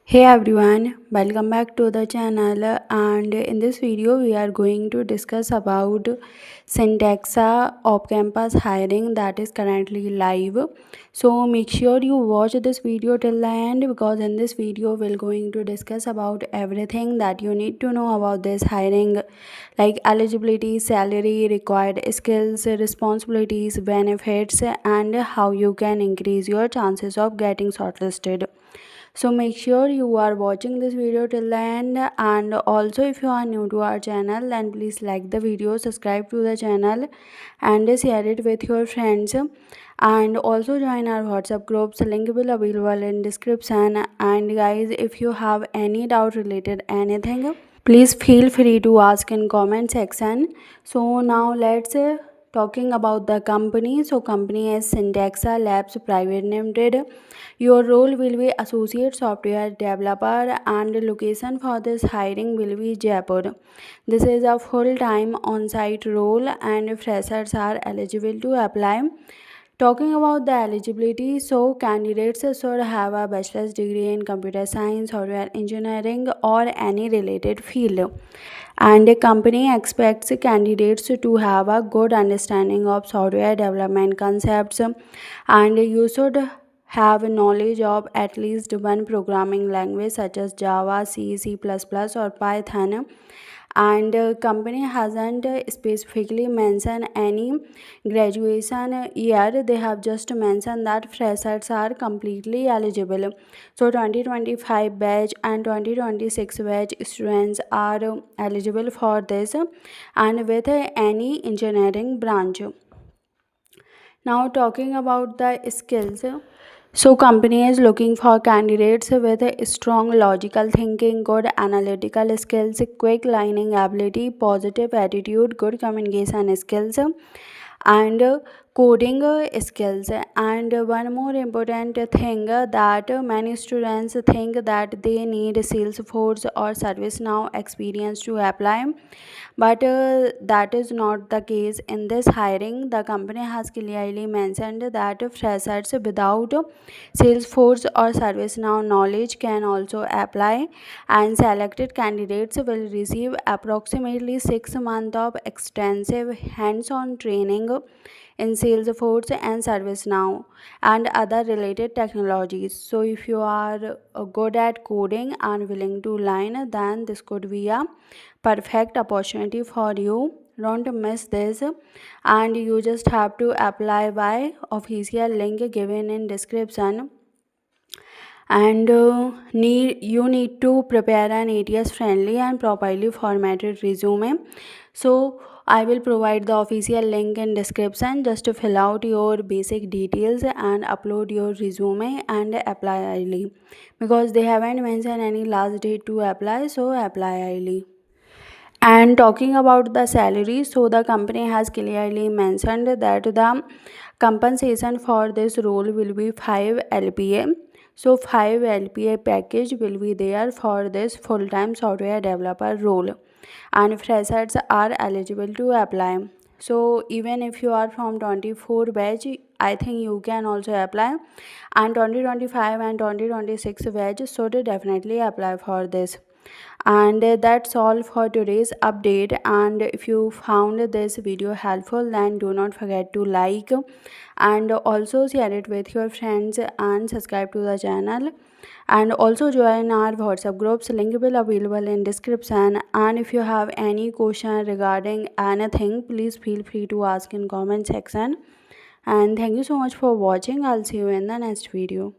Hey everyone, welcome back to the channel, and in this video we are going to discuss about Cyntexa off-campus hiring that is currently live. So make sure you watch this video till the end, because in this video we're going to discuss about everything that you need to know about this hiring, like eligibility, salary, required skills, responsibilities, benefits, and how you can increase your chances of getting shortlisted. So make sure you are watching this video till the end, and also if you are new to our channel then please like the video, subscribe to the channel, and share it with your friends, and also join our WhatsApp groups. Link will available in description. And guys, if you have any doubt related anything, please feel free to ask in comment section. So now let's talking about the company. So company is Cyntexa Labs Pvt Limited. Your role will be associate software developer, and location for this hiring will be Jaipur. This is a full-time on-site role and freshers are eligible to apply. Talking about the eligibility, so candidates should have a bachelor's degree in computer science, software engineering, or any related field. And a company expects candidates to have a good understanding of software development concepts, and you should have knowledge of at least one programming language such as Java, C, C++, or Python. And company hasn't specifically mentioned any graduation year. They have just mentioned that freshers are completely eligible. So 2025 batch and 2026 batch students are eligible for this, and with any engineering branch. Now talking about the skills. So company is looking for candidates with a strong logical thinking, good analytical skills, quick learning ability, positive attitude, good communication skills, and coding skills. And one more important thing, that many students think that they need Salesforce or ServiceNow experience to apply, but that is not the case in this hiring. The company has clearly mentioned that freshers without Salesforce or ServiceNow knowledge can also apply, and selected candidates will receive approximately 6 months of extensive hands-on training in Salesforce and ServiceNow and other related technologies. So if you are good at coding and willing to learn, then this could be a perfect opportunity for you. Don't miss this, and you just have to apply by official link given in description. And you need to prepare an ATS friendly and properly formatted resume. So I will provide the official link in description. Just to fill out your basic details and upload your resume and apply early, because they haven't mentioned any last date to apply, so apply early. And talking about the salary, so the company has clearly mentioned that the compensation for this role will be 5 LPA. So 5 LPA package will be there for this full-time software developer role, and freshers are eligible to apply. So even if you are from 24 batch, I think you can also apply, and 2025 and 2026 batch should definitely apply for this. And that's all for today's update. And if you found this video helpful, then do not forget to like and also share it with your friends and subscribe to the channel, and also join our WhatsApp groups. Link will available in description. And if you have any question regarding anything, please feel free to ask in comment section. And thank you so much for watching. I'll see you in the next video.